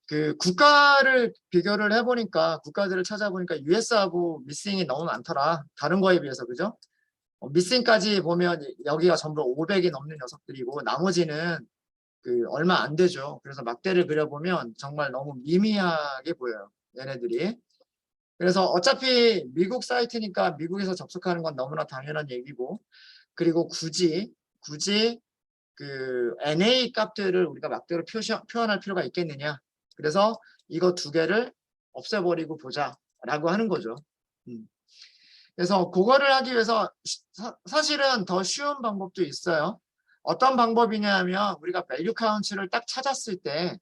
그 국가를 비교를 해보니까 국가들을 찾아보니까 US하고 미싱이 너무 많더라. 다른 거에 비해서 그죠? 미싱까지 보면 여기가 전부 500이 넘는 녀석들이고 나머지는 그 얼마 안 되죠. 그래서 막대를 그려보면 정말 너무 미미하게 보여요. 얘네들이. 그래서 어차피 미국 사이트니까 미국에서 접속하는 건 너무나 당연한 얘기고 그리고 굳이 그 NA 값들을 우리가 막대로 표현할 필요가 있겠느냐. 그래서 이거 두 개를 없애버리고 보자라고 하는 거죠. 그래서 그거를 하기 위해서 사실은 더 쉬운 방법도 있어요. 어떤 방법이냐 하면 우리가 value count를 딱 찾았을 때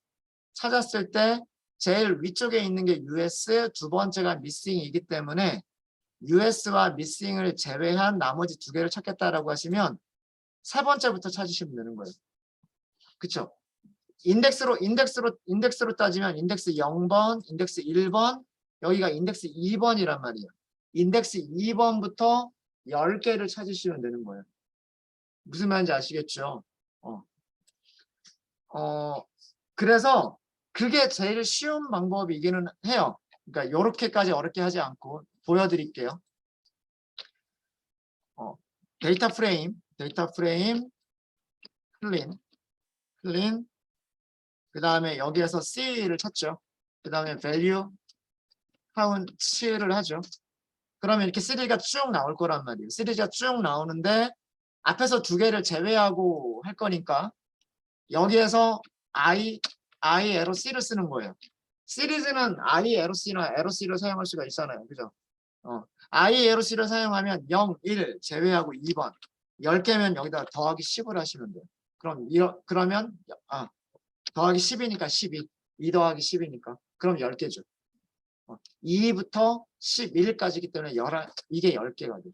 제일 위쪽에 있는 게 US, 두 번째가 missing이기 때문에 US와 missing을 제외한 나머지 두 개를 찾겠다라고 하시면 세 번째부터 찾으시면 되는 거예요. 그쵸? 인덱스로 따지면 인덱스 0번, 인덱스 1번, 여기가 인덱스 2번이란 말이에요. 인덱스 2번부터 10개를 찾으시면 되는 거예요. 무슨 말인지 아시겠죠? 그래서 그게 제일 쉬운 방법이기는 해요. 그러니까 요렇게까지 어렵게 하지 않고 보여드릴게요. 데이터 프레임, 클린, 그 다음에 여기에서 C를 찾죠. 그 다음에 value, count를 하죠. 그러면 이렇게 시리즈가 쭉 나올 거란 말이에요. 시리즈가 쭉 나오는데 앞에서 두 개를 제외하고 할 거니까 여기에서 I 에러 C를 쓰는 거예요. 시리즈는 I 에러 C나 에러 C를 사용할 수가 있잖아요. 그죠? I 에러 C를 사용하면 0, 1 제외하고 2번 10개면 여기다 더하기 10을 하시면 돼요. 그러면 더하기 10이니까 12, 2 더하기 10이니까 그럼 10개죠. 2부터 11까지기 때문에 이게 10개가 돼요.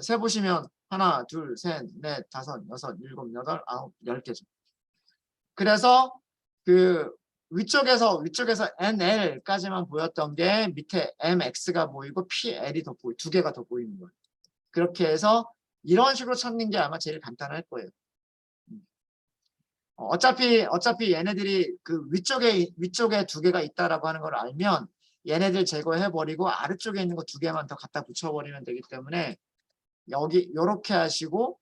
세보시면 하나, 둘, 셋, 넷, 다섯, 여섯, 일곱, 여덟, 아홉, 10개죠. 그래서 그 위쪽에서 NL까지만 보였던 게 밑에 MX가 보이고 PL이 두 개가 더 보이는 거예요. 그렇게 해서 이런 식으로 찾는 게 아마 제일 간단할 거예요. 어차피 얘네들이 그 위쪽에 두 개가 있다라고 하는 걸 알면 얘네들 제거해버리고 아래쪽에 있는 거 두 개만 더 갖다 붙여버리면 되기 때문에 여기 요렇게 하시고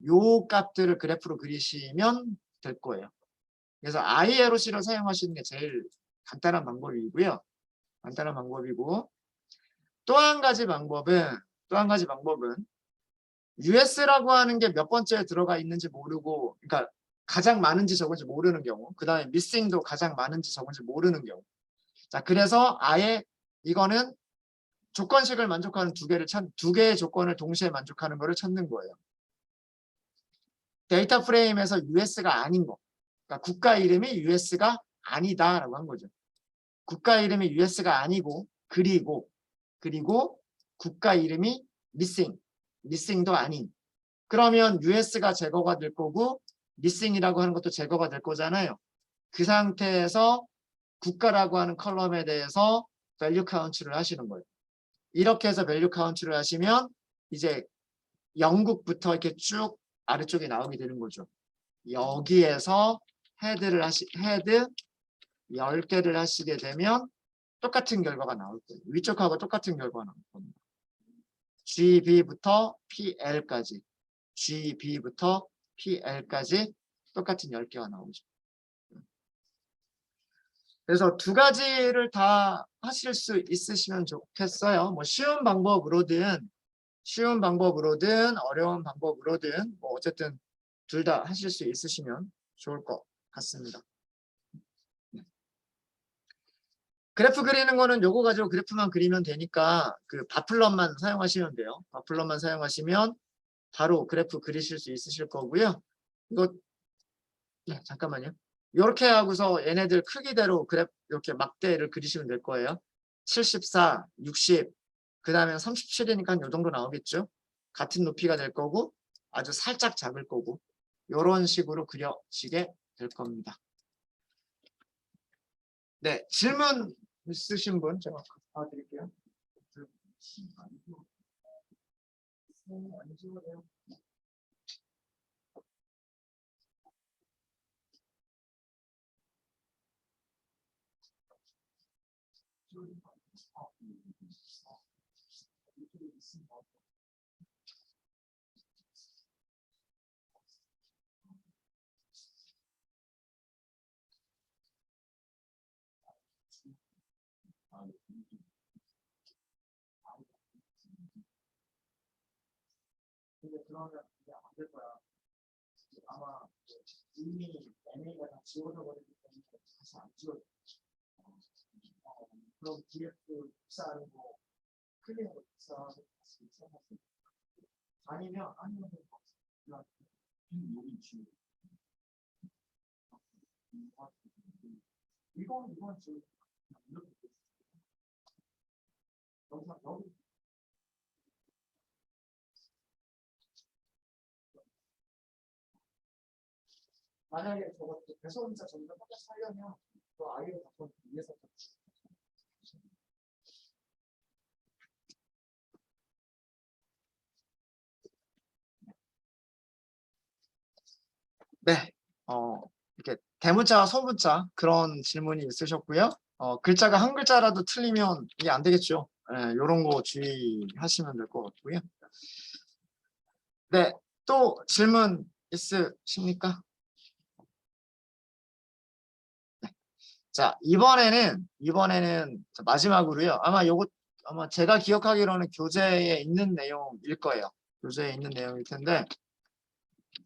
요 값들을 그래프로 그리시면 될 거예요. 그래서 ILOC를 사용하시는 게 제일 간단한 방법이고요. 또 한 가지 방법은 US라고 하는 게 몇 번째에 들어가 있는지 모르고, 그러니까 가장 많은지 적은지 모르는 경우, 그 다음에 missing도 가장 많은지 적은지 모르는 경우. 자, 그래서 아예 이거는 조건식을 만족하는 두 개의 조건을 동시에 만족하는 거를 찾는 거예요. 데이터 프레임에서 US가 아닌 거. 그러니까 국가 이름이 US가 아니다라고 한 거죠. 국가 이름이 US가 아니고, 그리고 국가 이름이 missing도 아닌. 그러면 US가 제거가 될 거고 missing이라고 하는 것도 제거가 될 거잖아요. 그 상태에서 국가라고 하는 컬럼에 대해서 value count를 하시는 거예요. 이렇게 해서 value count를 하시면 이제 영국부터 이렇게 쭉 아래쪽에 나오게 되는 거죠. 여기에서 헤드 10개를 하시게 되면 똑같은 결과가 나올 거예요. 위쪽하고 똑같은 결과가 나올 겁니다. GB부터 PL까지 똑같은 10개가 나오죠. 그래서 두 가지를 다 하실 수 있으시면 좋겠어요. 뭐 쉬운 방법으로든 어려운 방법으로든 뭐 어쨌든 둘 다 하실 수 있으시면 좋을 것 같습니다. 그래프 그리는 거는 요거 가지고 그래프만 그리면 되니까 그 바플럿만 사용하시면 돼요. 바플럿만 사용하시면 바로 그래프 그리실 수 있으실 거고요. 이거 잠깐만요. 이렇게 하고서 얘네들 크기대로 그래프 이렇게 막대를 그리시면 될 거예요. 74, 60, 그 다음에 37이니까 요 정도 나오겠죠. 같은 높이가 될 거고 아주 살짝 작을 거고 이런 식으로 그려지게 될 겁니다. 네, 질문 있으신 분 제가 드릴게요. 근데 그러면 이게 안 될 거야. 아마 이미 NA가 다 지워져 버리기 때문에 다시 안 지워져. 그럼 DF 복사하고 클릭하고 복사하고 다시 써봤어요. 아니면 여기 지우. 이건 지금 이렇게 여기 만약에 저거 배선자 전부 똑같이 하려면 그 아이를 바꿔 위해서 네, 이렇게 대문자와 소문자 그런 질문이 있으셨고요. 글자가 한 글자라도 틀리면 이게 안 되겠죠. 이런 거 주의하시면 될 것 같고요. 네, 또 질문 있으십니까? 네. 자, 이번에는 마지막으로요. 아마 제가 기억하기로는 교재에 있는 내용일 거예요. 교재에 있는 내용일 텐데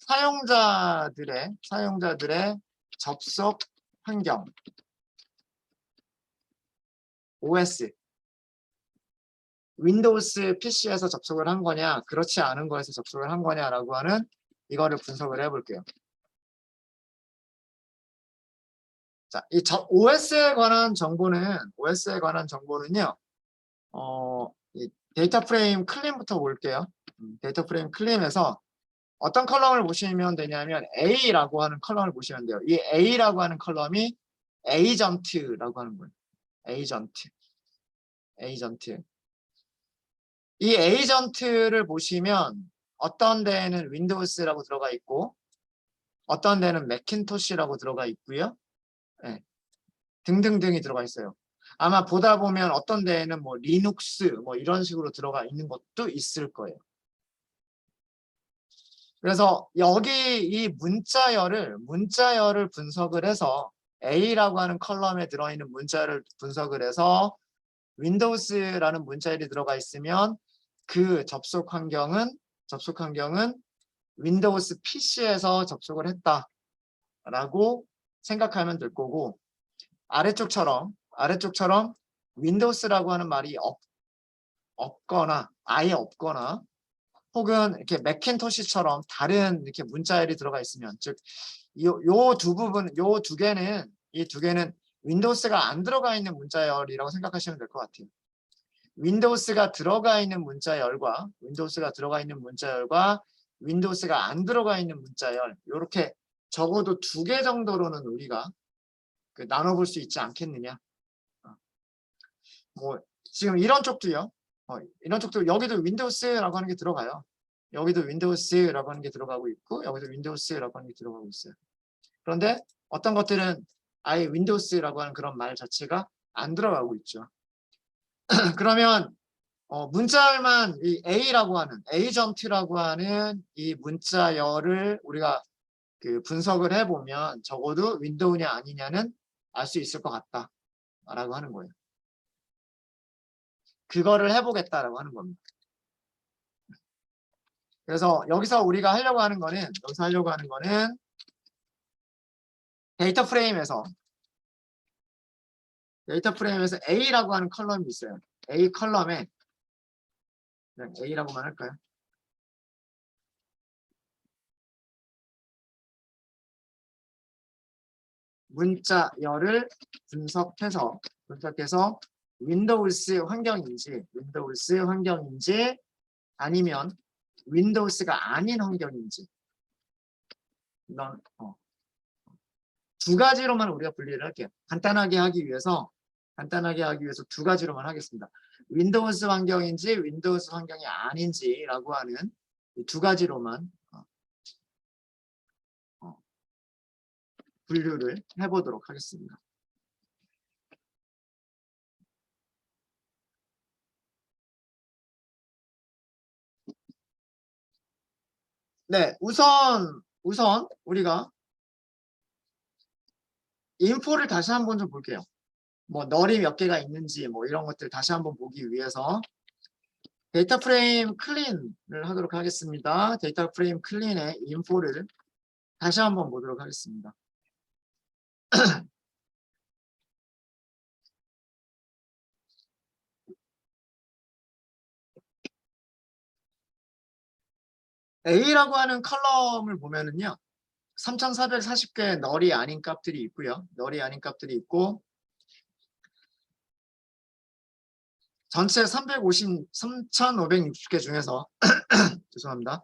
사용자들의 접속 환경 OS 윈도우스 PC에서 접속을 한 거냐 그렇지 않은 거에서 접속을 한 거냐라고 하는 이거를 분석을 해볼게요. 자, OS에 관한 정보는요. 이 데이터 프레임 클림부터 볼게요. 데이터 프레임 클림에서 어떤 컬럼을 보시면 되냐면 A라고 하는 컬럼을 보시면 돼요. 이 A라고 하는 컬럼이 에이전트라고 하는 거예요. 에이전트. 이 에이전트를 보시면 어떤 데에는 윈도우스라고 들어가 있고 어떤 데는 맥킨토시라고 들어가 있고요. 네, 등등등이 들어가 있어요. 아마 보다 보면 어떤 데에는 뭐 리눅스 뭐 이런 식으로 들어가 있는 것도 있을 거예요. 그래서 여기 이 문자열을 분석을 해서 A라고 하는 컬럼에 들어있는 문자를 분석을 해서 윈도우스라는 문자열이 들어가 있으면 그 접속 환경은 윈도우스 PC에서 접속을 했다라고 생각하면 될 거고 아래쪽처럼 윈도우스라고 하는 말이 없거나 아예 없거나 혹은 이렇게 맥킨토시처럼 다른 이렇게 문자열이 들어가 있으면 즉 요 두 개는 이 두 개는 윈도우스가 안 들어가 있는 문자열이라고 생각하시면 될 것 같아요. 윈도우스가 들어가 있는 문자열과 윈도우스가 안 들어가 있는 문자열 이렇게 적어도 두 개 정도로는 우리가 나눠볼 수 있지 않겠느냐. 뭐 지금 이런 쪽도요. 이런 쪽도 여기도 윈도우스라고 하는 게 들어가요. 여기도 윈도우스라고 하는 게 들어가고 있고 여기도 윈도우스라고 하는 게 들어가고 있어요. 그런데 어떤 것들은 아예 윈도우스라고 하는 그런 말 자체가 안 들어가고 있죠. 그러면 문자열만 이 A라고 하는 에이전트라고 하는 이 문자열을 우리가 분석을 해보면 적어도 윈도우냐 아니냐는 알 수 있을 것 같다라고 하는 거예요. 그거를 해보겠다라고 하는 겁니다. 그래서 여기서 우리가 하려고 하는 거는 데이터 프레임에서 A라고 하는 컬럼이 있어요. A 컬럼에 그냥 A라고만 할까요? 문자열을 분석해서 윈도우스 환경인지 아니면 윈도우스가 아닌 환경인지 이런 두 가지로만 우리가 분리를 할게요. 간단하게 하기 위해서 두 가지로만 하겠습니다. 윈도우스 환경인지 윈도우스 환경이 아닌지라고 하는 이 두 가지로만 분류를 해보도록 하겠습니다. 네, 우선 우리가 인포를 다시 한번 좀 볼게요. 뭐 널이 몇 개가 있는지 뭐 이런 것들 다시 한번 보기 위해서 데이터 프레임 클린을 하도록 하겠습니다. 데이터 프레임 클린의 인포를 다시 한번 보도록 하겠습니다. A라고 하는 컬럼을 보면은요. 3440개의 널이 아닌 값들이 있고요. 널이 아닌 값들이 있고 전체 3560개 중에서 죄송합니다.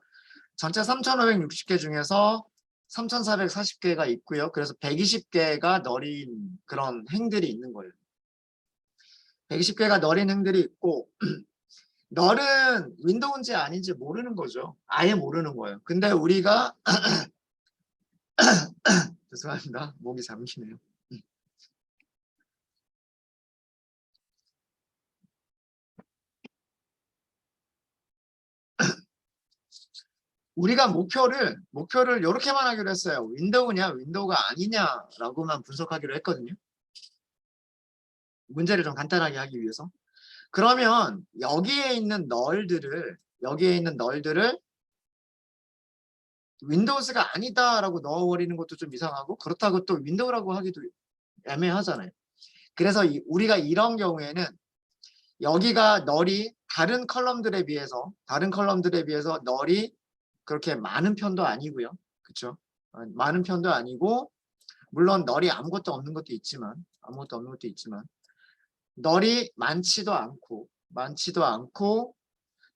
전체 3560개 중에서 3440개가 있고요. 그래서 120개가 널인 그런 행들이 있는 거예요. 120개가 널인 행들이 있고 널은 윈도우인지 아닌지 모르는 거죠. 아예 모르는 거예요. 근데 우리가 죄송합니다. 목이 잠기네요. 우리가 목표를 이렇게만 하기로 했어요. 윈도우냐 윈도우가 아니냐라고만 분석하기로 했거든요. 문제를 좀 간단하게 하기 위해서. 그러면 여기에 있는 널들을 윈도우즈가 아니다라고 넣어버리는 것도 좀 이상하고 그렇다고 또 윈도우라고 하기도 애매하잖아요. 그래서 우리가 이런 경우에는 여기가 널이 다른 컬럼들에 비해서 널이 그렇게 많은 편도 아니고요. 그렇죠? 많은 편도 아니고 물론 널이 아무것도 없는 것도 있지만 널이 많지도 않고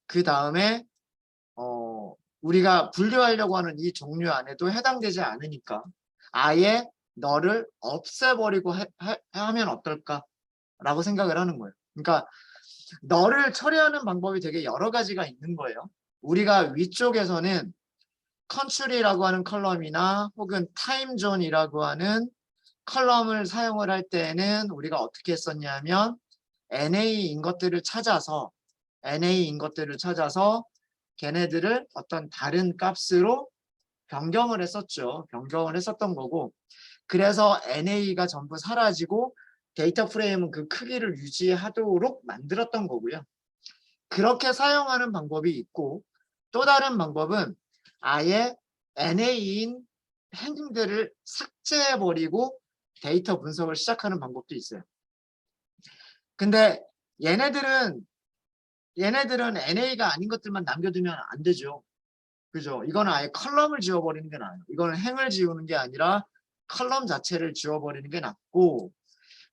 그 다음에 우리가 분류하려고 하는 이 종류 안에도 해당되지 않으니까 아예 널을 없애버리고 하면 어떨까라고 생각을 하는 거예요. 그러니까 널을 처리하는 방법이 되게 여러 가지가 있는 거예요. 우리가 위쪽에서는 컨츄리라고 하는 컬럼이나 혹은 타임존이라고 하는 컬럼을 사용을 할 때는 우리가 어떻게 했었냐면 NA인 것들을 찾아서 걔네들을 어떤 다른 값으로 변경을 했었죠. 변경을 했었던 거고 그래서 NA가 전부 사라지고 데이터 프레임은 그 크기를 유지하도록 만들었던 거고요. 그렇게 사용하는 방법이 있고 또 다른 방법은 아예 NA인 행들을 삭제해버리고 데이터 분석을 시작하는 방법도 있어요. 근데 얘네들은 NA가 아닌 것들만 남겨두면 안 되죠. 그죠? 이거는 아예 컬럼을 지워버리는 게 나아요. 이거는 행을 지우는 게 아니라 컬럼 자체를 지워버리는 게 낫고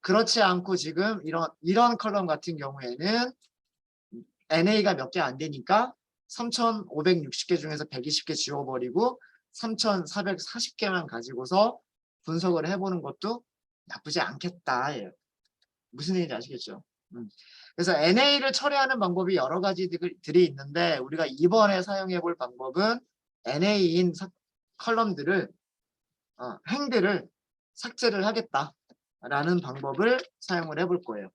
그렇지 않고 지금 이런 컬럼 같은 경우에는 NA가 몇 개 안 되니까 3560개 중에서 120개 지워버리고 3440개만 가지고서 분석을 해보는 것도 나쁘지 않겠다. 무슨 얘기인지 아시겠죠? 그래서 NA를 처리하는 방법이 여러 가지들이 있는데 우리가 이번에 사용해 볼 방법은 NA인 컬럼들을 행들을 삭제를 하겠다라는 방법을 사용을 해볼 거예요.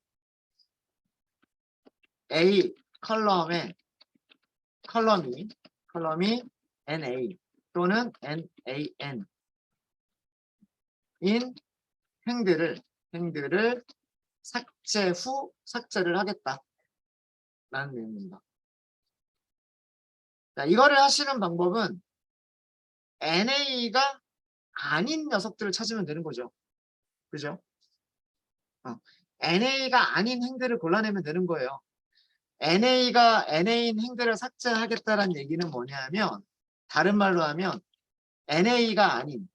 A 컬럼이 NA 또는 NAN 인 행들을 삭제 후 삭제를 하겠다라는 내용입니다. 자, 이거를 하시는 방법은 NA가 아닌 녀석들을 찾으면 되는 거죠. 그죠? NA가 아닌 행들을 골라내면 되는 거예요. NA인 행들을 삭제하겠다는 얘기는 뭐냐면 다른 말로 하면 NA가 아닌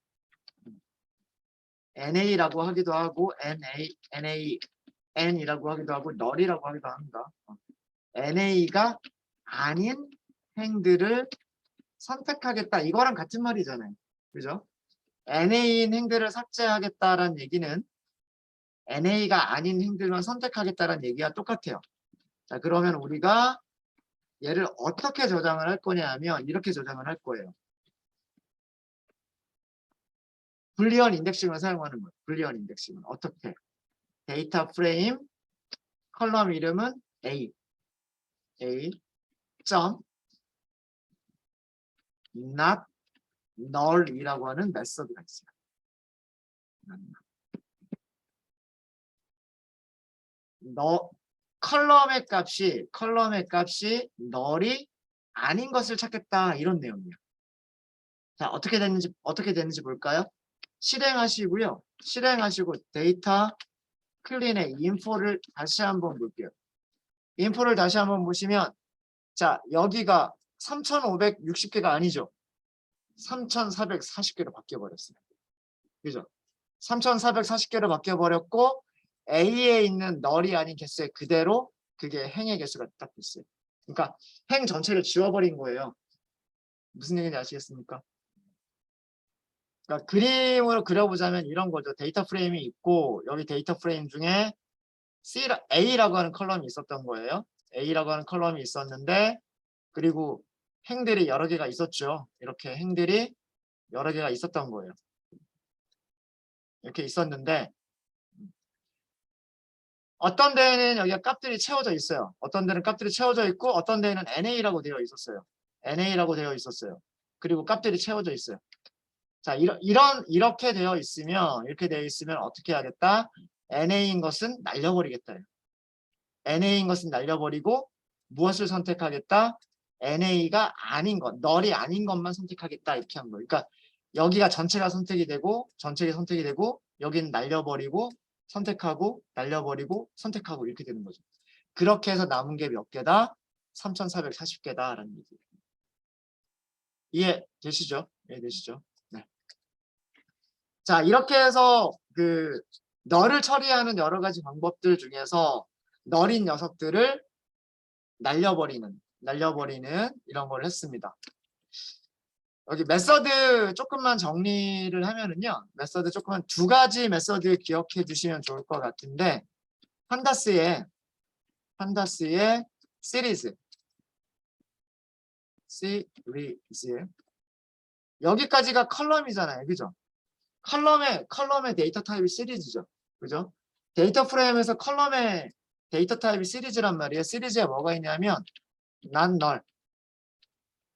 NA라고 하기도 하고 NAN이라고 하기도 하고 널이라고 하기도 합니다. NA가 아닌 행들을 선택하겠다. 이거랑 같은 말이잖아요. 그죠? NA인 행들을 삭제하겠다라는 얘기는 NA가 아닌 행들만 선택하겠다라는 얘기가 똑같아요. 자, 그러면 우리가 얘를 어떻게 저장을 할 거냐 하면 이렇게 저장을 할 거예요. 불리언 인덱싱을 사용하는 거예요. 불리언 인덱싱은 어떻게? 데이터 프레임 컬럼 이름은 A 점 not null이라고 하는 메서드가 있어요. 컬럼의 값이 null이 아닌 것을 찾겠다 이런 내용이에요. 자, 어떻게 됐는지 볼까요? 실행하시고요. 실행하시고 데이터 클린의 인포를 다시 한번 볼게요. 인포를 다시 한번 보시면 자, 여기가 3560개가 아니죠. 3440개로 바뀌어 버렸어요. 그죠? 3440개로 바뀌어 버렸고 A에 있는 null이 아닌 개수에 그대로 그게 행의 개수가 딱 됐어요. 그러니까 행 전체를 지워버린 거예요. 무슨 얘기인지 아시겠습니까? 그러니까 그림으로 그려보자면 이런 거죠. 데이터 프레임이 있고 여기 데이터 프레임 중에 A라고 하는 컬럼이 있었던 거예요. A라고 하는 컬럼이 있었는데 그리고 행들이 여러 개가 있었죠. 이렇게 행들이 여러 개가 있었던 거예요. 이렇게 있었는데 어떤 데에는 여기가 값들이 채워져 있어요. 어떤 데는 값들이 채워져 있고 어떤 데에는 NA라고 되어 있었어요. NA라고 되어 있었어요. 그리고 값들이 채워져 있어요. 자, 이렇게 되어 있으면 어떻게 하겠다? NA인 것은 날려버리겠다. NA인 것은 날려버리고 무엇을 선택하겠다? NA가 아닌 것, null이 아닌 것만 선택하겠다 이렇게 한 거예요. 그러니까 여기가 전체가 선택이 되고 여기는 날려버리고 선택하고 날려버리고 선택하고 이렇게 되는 거죠. 그렇게 해서 남은 게 몇 개다? 3440개다라는 얘기예요. 이해되시죠? 이해되시죠? 네. 자, 이렇게 해서 널을 처리하는 여러 가지 방법들 중에서 널인 녀석들을 날려버리는 이런 걸 했습니다. 여기 메서드 조금만 정리를 하면은요. 메서드 조금만 두 가지 메서드 기억해 주시면 좋을 것 같은데 판다스의 시리즈 여기까지가 컬럼이잖아요. 그죠? 컬럼의 데이터 타입이 시리즈죠. 그죠? 데이터 프레임에서 컬럼의 데이터 타입이 시리즈란 말이에요. 시리즈에 뭐가 있냐면 not null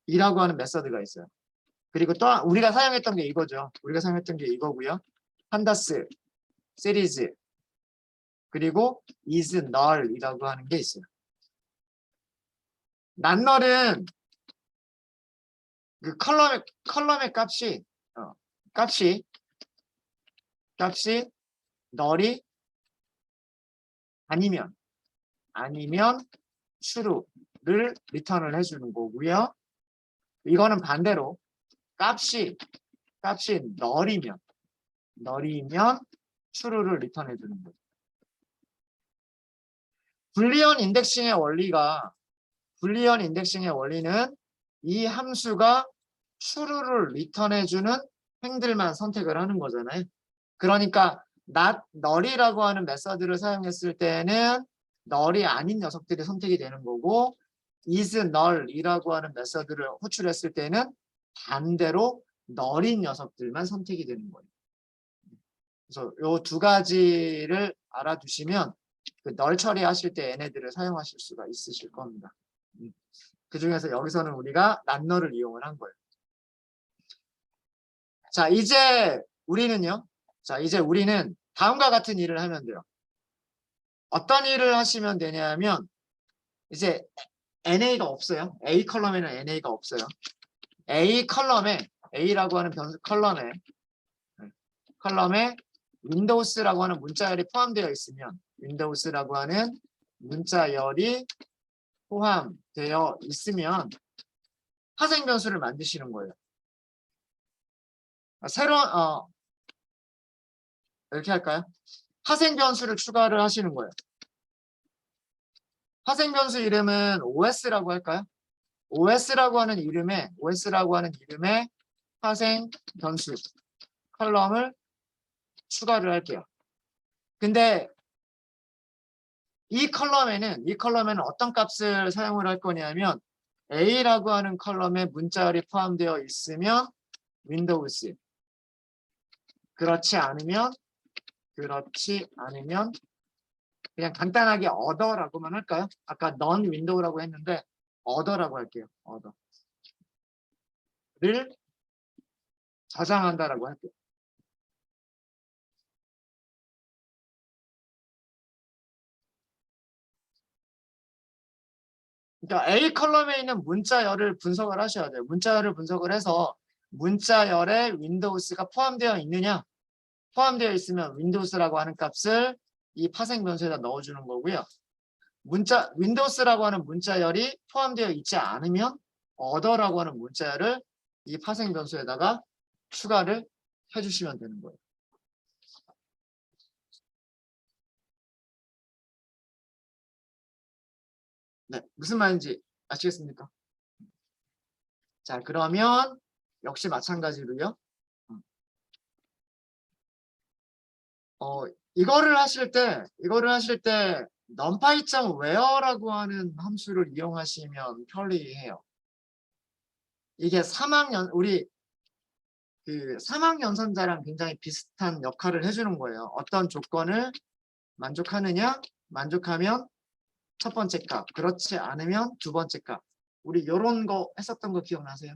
이라고 하는 메서드가 있어요. 그리고 또 우리가 사용했던 게 이거죠. 우리가 사용했던 게 이거고요. 판다스, 시리즈, 그리고 is null이라고 하는 게 있어요. not null은 그 컬럼의 값이 null이 아니면 true를 리턴을 해주는 거고요. 이거는 반대로 값이 null이면 true를 리턴해 주는 거죠. 불리언 인덱싱의 원리는 이 함수가 true를 리턴해 주는 행들만 선택을 하는 거잖아요. 그러니까 not null이라고 하는 메서드를 사용했을 때는 null이 아닌 녀석들이 선택이 되는 거고 is null이라고 하는 메서드를 호출했을 때는 반대로 null인 녀석들만 선택이 되는 거예요. 그래서 이 두 가지를 알아두시면 그 null 처리하실 때 얘네들을 사용하실 수가 있으실 겁니다. 그 중에서 여기서는 우리가 not null을 이용을 한 거예요. 자, 이제 우리는 다음과 같은 일을 하면 돼요. 어떤 일을 하시면 되냐면 이제 NA가 없어요. A 컬럼에는 NA가 없어요. A라고 하는 컬럼에 윈도우스라고 하는 문자열이 포함되어 있으면 파생 변수를 만드시는 거예요. 이렇게 할까요? 파생 변수를 추가를 하시는 거예요. 파생 변수 이름은 OS라고 할까요? OS라고 하는 이름의 파생 변수 컬럼을 추가를 할게요. 근데 이 컬럼에는 어떤 값을 사용을 할 거냐면 A라고 하는 컬럼에 문자열이 포함되어 있으면 윈도우스, 그렇지 않으면 그냥 간단하게 other라고만 할까요? 아까 non window라고 했는데 other라고 할게요. other. 저장한다라고 할게요. 그러니까 A 컬럼에 있는 문자열을 분석을 하셔야 돼요. 문자열을 분석을 해서 문자열에 윈도우스가 포함되어 있느냐, 포함되어 있으면 윈도우스라고 하는 값을 이 파생 변수에다 넣어주는 거고요. 윈도우스라고 하는 문자열이 포함되어 있지 않으면 other라고 하는 문자열을 이 파생 변수에다가 추가를 해주시면 되는 거예요. 네, 무슨 말인지 아시겠습니까? 자, 그러면 역시 마찬가지로요. 이거를 하실 때 numpy.where라고 하는 함수를 이용하시면 편리해요. 이게 우리 그 사막연산자랑 굉장히 비슷한 역할을 해주는 거예요. 어떤 조건을 만족하느냐, 만족하면 첫 번째 값, 그렇지 않으면 두 번째 값. 우리 요런 거 했었던 거 기억나세요?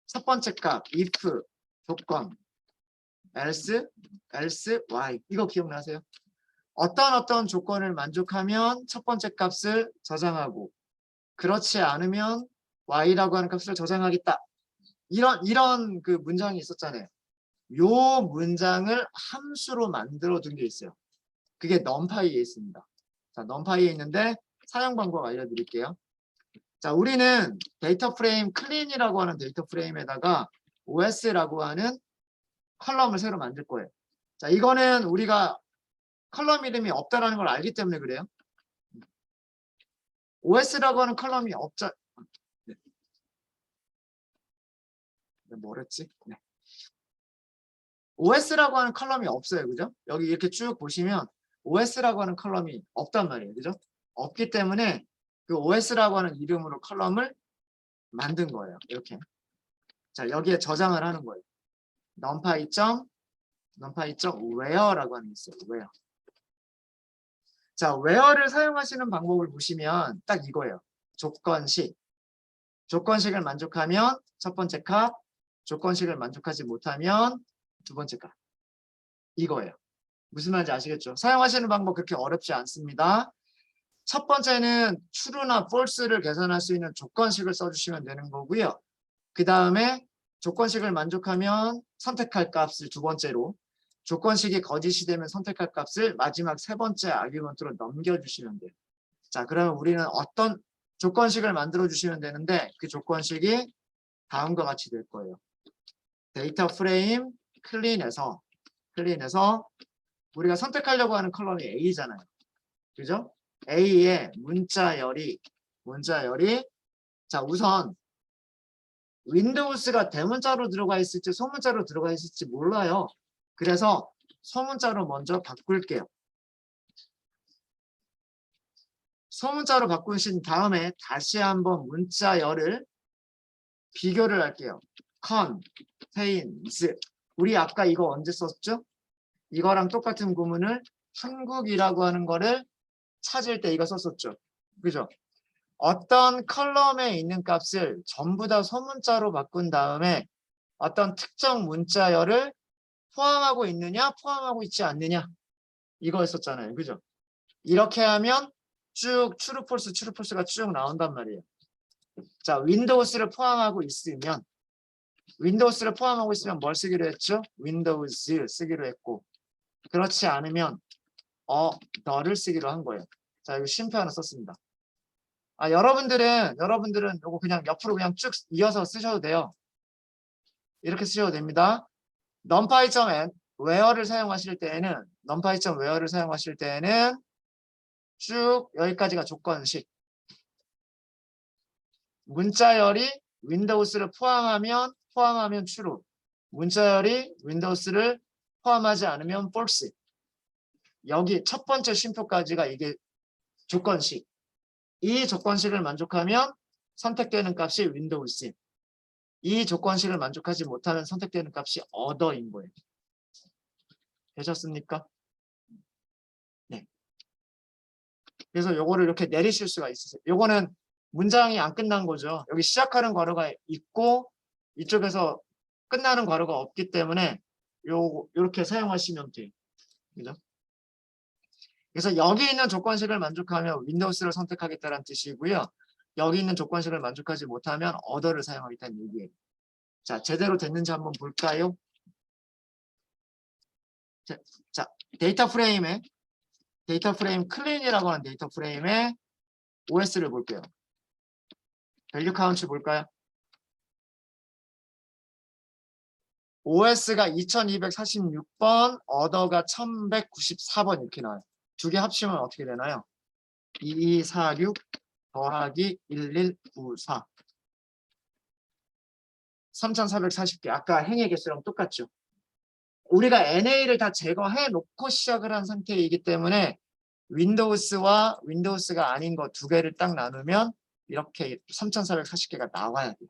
첫 번째 값, if, 조건, else, y. 이거 기억나세요? 어떤 조건을 만족하면 첫 번째 값을 저장하고 그렇지 않으면 y라고 하는 값을 저장하겠다. 이런 그 문장이 있었잖아요. 요 문장을 함수로 만들어 둔 게 있어요. 그게 numpy에 있습니다. 자, numpy에 있는데 사용 방법 알려드릴게요. 자, 우리는 데이터 프레임 clean이라고 하는 데이터 프레임에다가 os라고 하는 컬럼을 새로 만들 거예요. 자, 이거는 우리가 컬럼 이름이 없다라는 걸 알기 때문에 그래요. os라고 하는 컬럼이 없자. 네. 뭐랬지? 네. os라고 하는 컬럼이 없어요. 그죠? 여기 이렇게 쭉 보시면 os라고 하는 컬럼이 없단 말이에요. 그죠? 없기 때문에 그 os라고 하는 이름으로 컬럼을 만든 거예요. 이렇게. 자, 여기에 저장을 하는 거예요. numpy.where라고 하는 게 있어요. where. 자, where를 사용하시는 방법을 보시면 딱 이거예요. 조건식. 조건식을 만족하면 첫 번째 값, 조건식을 만족하지 못하면 두 번째 값. 이거예요. 무슨 말인지 아시겠죠? 사용하시는 방법 그렇게 어렵지 않습니다. 첫 번째는 true나 false를 계산할 수 있는 조건식을 써주시면 되는 거고요. 그 다음에 조건식을 만족하면 선택할 값을 두 번째로, 조건식이 거짓이 되면 선택할 값을 마지막 세 번째 아규먼트로 넘겨주시면 돼요. 자, 그러면 우리는 어떤 조건식을 만들어 주시면 되는데 그 조건식이 다음과 같이 될 거예요. 데이터 프레임 클린에서 우리가 선택하려고 하는 컬럼이 A잖아요. 그죠? A의 문자열이 자, 우선 윈도우스가 대문자로 들어가 있을지 소문자로 들어가 있을지 몰라요. 그래서 소문자로 먼저 바꿀게요. 소문자로 바꾸신 다음에 다시 한번 문자열을 비교를 할게요. contains. 우리 아까 이거 언제 썼죠? 이거랑 똑같은 구문을 한국이라고 하는 거를 찾을 때 이거 썼었죠. 그죠? 어떤 컬럼에 있는 값을 전부 다 소문자로 바꾼 다음에 어떤 특정 문자열을 포함하고 있느냐, 포함하고 있지 않느냐. 이거였었잖아요. 그죠? 이렇게 하면 쭉 true, false가 쭉 나온단 말이에요. 자, 윈도우스를 포함하고 있으면 뭘 쓰기로 했죠? 윈도우즈 쓰기로 했고, 그렇지 않으면 너를 쓰기로 한 거예요. 자, 이거 쉼표 하나 썼습니다. 여러분들은 이거 그냥 옆으로 그냥 쭉 이어서 쓰셔도 돼요. 이렇게 쓰셔도 됩니다. numpy.where를 사용하실 때에는 쭉 여기까지가 조건식. 문자열이 윈도우스를 포함하면 true. 문자열이 윈도우스를 포함하지 않으면 false. 여기 첫 번째 쉼표까지가 이게 조건식. 이 조건식을 만족하면 선택되는 값이 윈도우스. 이 조건식을 만족하지 못하면 선택되는 값이 other인 거예요. 되셨습니까? 네. 그래서 요거를 이렇게 내리실 수가 있으세요. 요거는 문장이 안 끝난 거죠. 여기 시작하는 괄호가 있고 이쪽에서 끝나는 괄호가 없기 때문에 요렇게 사용하시면 돼요. 그죠? 그래서 여기 있는 조건식을 만족하면 윈도우스를 선택하겠다는 뜻이고요. 여기 있는 조건식을 만족하지 못하면 other를 사용하겠다는 얘기예요. 자, 제대로 됐는지 한번 볼까요? 자, 데이터 프레임 클린이라고 하는 데이터 프레임에 OS를 볼게요. 밸류 카운트 볼까요? OS가 2246번, other가 1194번 이렇게 나와요. 두 개 합치면 어떻게 되나요? 2246 더하기 1194. 3440개. 아까 행의 개수랑 똑같죠. 우리가 NA를 다 제거해 놓고 시작을 한 상태이기 때문에 윈도우스와 윈도우스가 아닌 거 두 개를 딱 나누면 이렇게 3440개가 나와야 돼요.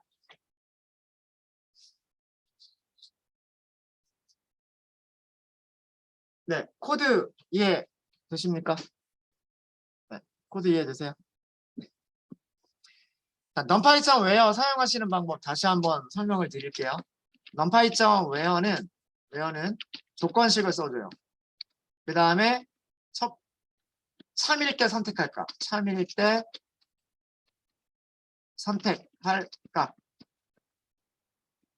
네, 코드 이해 되십니까? 네, 코드 이해되세요? 자, numpy.where 사용하시는 방법 다시 한번 설명을 드릴게요. numpy.where는 조건식을 써줘요. 그 다음에 참일 때 선택할 값, 참일 때 선택할 값.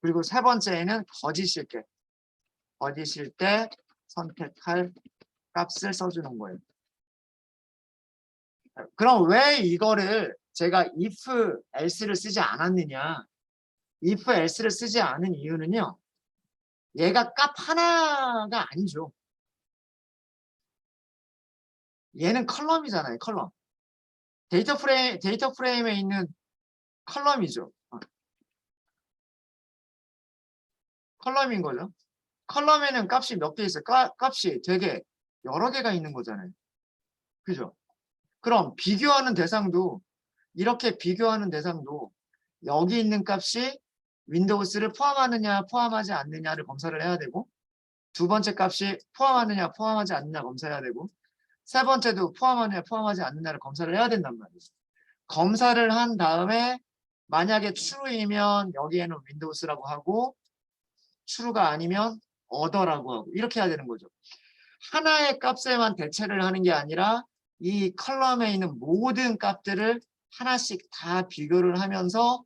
그리고 세 번째에는 거짓일 때 선택할 값을 써주는 거예요. 그럼 왜 이거를 제가 if, else를 쓰지 않았느냐? if, else를 쓰지 않은 이유는요. 얘가 값 하나가 아니죠. 얘는 컬럼이잖아요. 컬럼. 데이터 프레임에 있는 컬럼이죠. 컬럼인 거죠. 컬럼에는 값이 몇 개 있어요? 값이 되게 여러 개가 있는 거잖아요. 그죠? 그럼 이렇게 비교하는 대상도 여기 있는 값이 윈도우스를 포함하느냐 포함하지 않느냐를 검사를 해야 되고 두 번째 값이 포함하느냐 포함하지 않느냐 검사해야 되고 세 번째도 포함하느냐 포함하지 않느냐를 검사를 해야 된단 말이죠. 검사를 한 다음에 만약에 true이면 여기에는 윈도우스라고 하고 true가 아니면 other라고 하고 이렇게 해야 되는 거죠. 하나의 값에만 대체를 하는 게 아니라 이 컬럼에 있는 모든 값들을 하나씩 다 비교를 하면서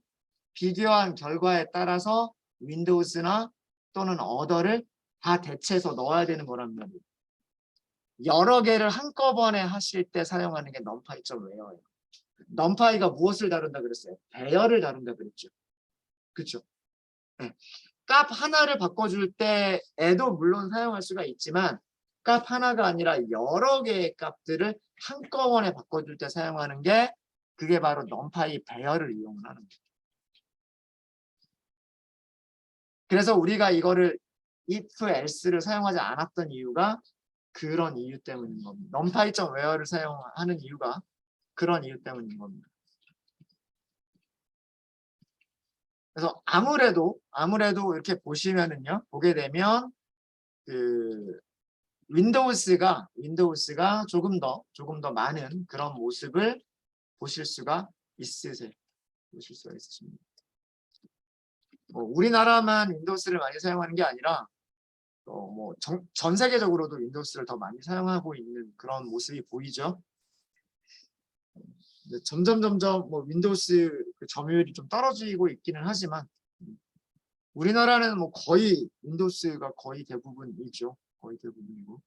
비교한 결과에 따라서 윈도우스나 또는 other를 다 대체해서 넣어야 되는 거란 말이에요. 여러 개를 한꺼번에 하실 때 사용하는 게 numpy.where예요. numpy가 무엇을 다룬다 그랬어요? 배열을 다룬다 그랬죠. 그렇죠? 네. 값 하나를 바꿔줄 때에도 물론 사용할 수가 있지만 값 하나가 아니라 여러 개의 값들을 한꺼번에 바꿔줄 때 사용하는 게 그게 바로 numpy 배열을 이용하는 거예요. 그래서 우리가 이거를 if, else를 사용하지 않았던 이유가 그런 이유 때문인 겁니다. numpy.where를 사용하는 이유가 그런 이유 때문인 겁니다. 그래서 아무래도 이렇게 보게 되면 그 윈도우스가 조금 더 많은 그런 모습을 보실 수가 있으십니다. 우리나라만 윈도우스를 많이 사용하는 게 아니라 전 세계적으로도 윈도우스를 더 많이 사용하고 있는 그런 모습이 보이죠. 점점 윈도우스 그 점유율이 좀 떨어지고 있기는 하지만 우리나라는 거의 윈도우스가 거의 대부분이죠. 거의 대부분이고.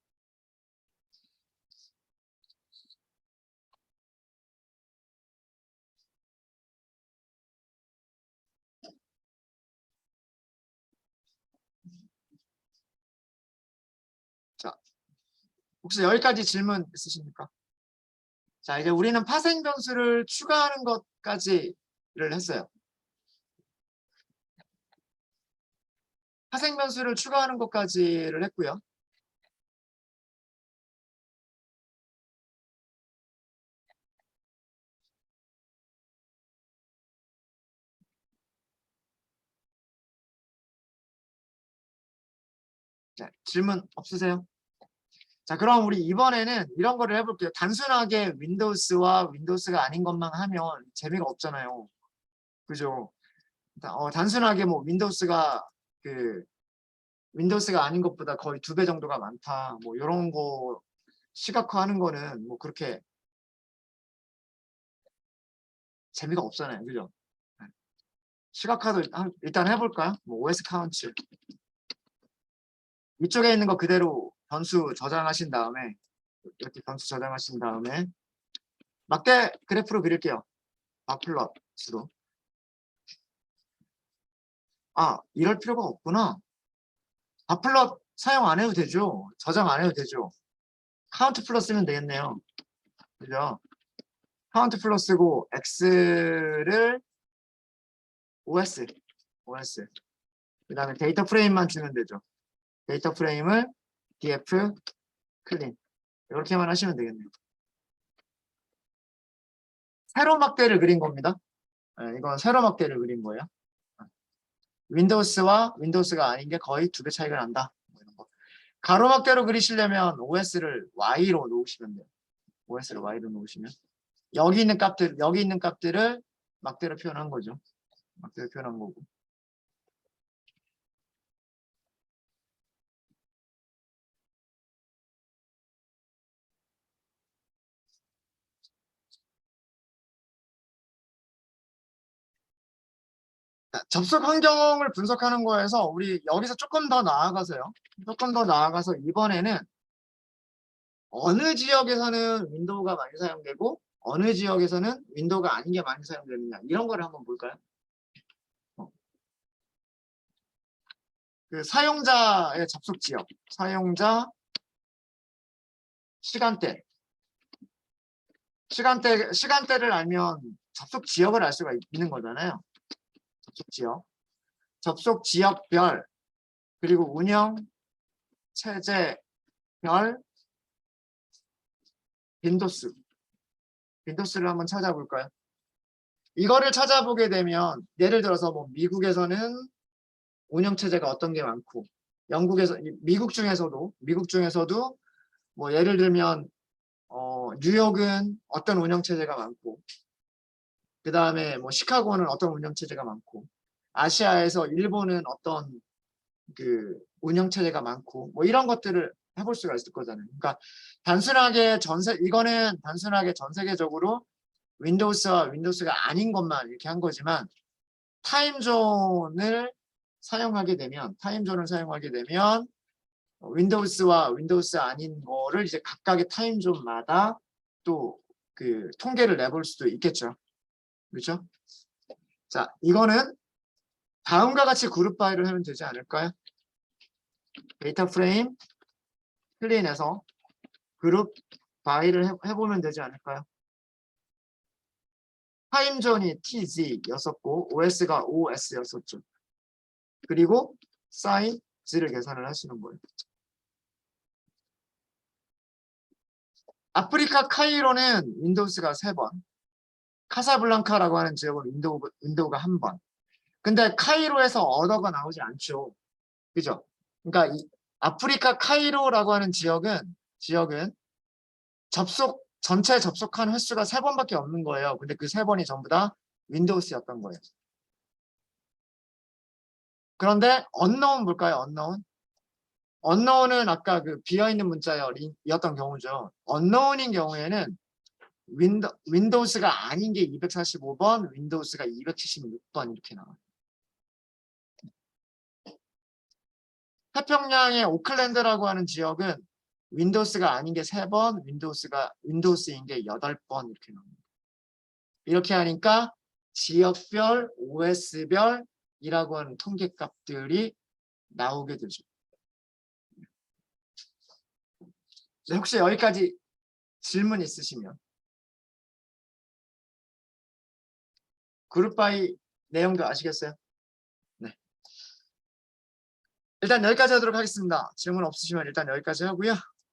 자, 혹시 여기까지 질문 있으십니까? 자, 이제 우리는 파생 변수를 추가하는 것까지를 했어요. 파생 변수를 추가하는 것까지를 했고요. 자, 질문 없으세요? 자, 그럼 우리 이번에는 이런 거를 해볼게요. 단순하게 윈도우스와 윈도우스가 아닌 것만 하면 재미가 없잖아요. 그죠? 단순하게 뭐 윈도우스가 아닌 것보다 거의 2배 정도가 많다. 뭐 이런 거 시각화하는 거는 뭐 그렇게 재미가 없잖아요. 그죠? 시각화도 일단 해볼까요? 뭐 OS 카운트 이쪽에 있는 거 그대로 변수 저장하신 다음에 이렇게 변수 저장하신 다음에 막대 그래프로 그릴게요. 바플롯으로. 이럴 필요가 없구나. 바플롯 사용 안 해도 되죠. 저장 안 해도 되죠. 카운트 플러스면 되겠네요. 그죠? 카운트 플러스고 x를 OS 그 다음에 데이터 프레임만 주면 되죠. 데이터 프레임을 df 클린 이렇게만 하시면 되겠네요. 세로 막대를 그린 겁니다. 이건 세로 막대를 그린 거예요. 윈도우스와 윈도우스가 아닌 게 거의 2배 차이가 난다. 뭐 이런 거. 가로막대로 그리시려면 OS를 Y로 놓으시면 돼요. OS를 Y로 놓으시면 여기 있는 값들을 막대로 표현한 거죠. 막대로 표현한 거고. 접속 환경을 분석하는 거에서 우리 여기서 조금 더 나아가서요. 조금 더 나아가서 이번에는 어느 지역에서는 윈도우가 많이 사용되고 어느 지역에서는 윈도우가 아닌 게 많이 사용되느냐 이런 거를 한번 볼까요? 그 사용자의 접속 지역, 사용자 시간대를 알면 접속 지역을 알 수가 있는 거잖아요. 접속 지역별 그리고 운영 체제별 윈도우스를 한번 찾아볼까요? 이거를 찾아보게 되면 예를 들어서 뭐 미국에서는 운영 체제가 어떤 게 많고 미국 중에서도 뭐 예를 들면 뉴욕은 어떤 운영 체제가 많고 그 다음에 뭐 시카고는 어떤 운영 체제가 많고 아시아에서 일본은 어떤 그 운영 체제가 많고 뭐 이런 것들을 해볼 수가 있을 거잖아요. 그러니까 이거는 단순하게 전 세계적으로 윈도우스와 윈도우스가 아닌 것만 이렇게 한 거지만 타임존을 사용하게 되면 윈도우스와 윈도우스 아닌 거를 이제 각각의 타임존마다 또 그 통계를 내볼 수도 있겠죠. 그렇죠? 자, 이거는 다음과 같이 그룹 바이를 하면 되지 않을까요? 데이터 프레임 클린해서 그룹 바이를 해보면 되지 않을까요? 타임존이 TZ였었고 OS가 OS였었죠. 그리고 사이즈를 계산을 하시는 거예요. 아프리카 카이로는 윈도우스가 3번, 카사블랑카라고 하는 지역은 윈도우가 1번. 근데 카이로에서 언어가 나오지 않죠. 그죠? 그러니까 이 아프리카 카이로라고 하는 지역은 전체 접속한 횟수가 3번밖에 없는 거예요. 근데 그 3번이 전부 다 윈도우스였던 거예요. 그런데 언노운 볼까요? 언노운은 아까 그 비어있는 문자였던 경우죠. 언노운인 경우에는 윈도우스가 아닌 게 245번, 윈도우스가 276번 이렇게 나와요. 태평양의 오클랜드라고 하는 지역은 윈도우스가 아닌 게 3번, 윈도우스인 게 8번 이렇게 나옵니다. 이렇게 하니까 지역별, OS별이라고 하는 통계값들이 나오게 되죠. 혹시 여기까지 질문 있으시면 그룹 바이 내용도 아시겠어요? 네. 일단 여기까지 하도록 하겠습니다. 질문 없으시면 일단 여기까지 하고요.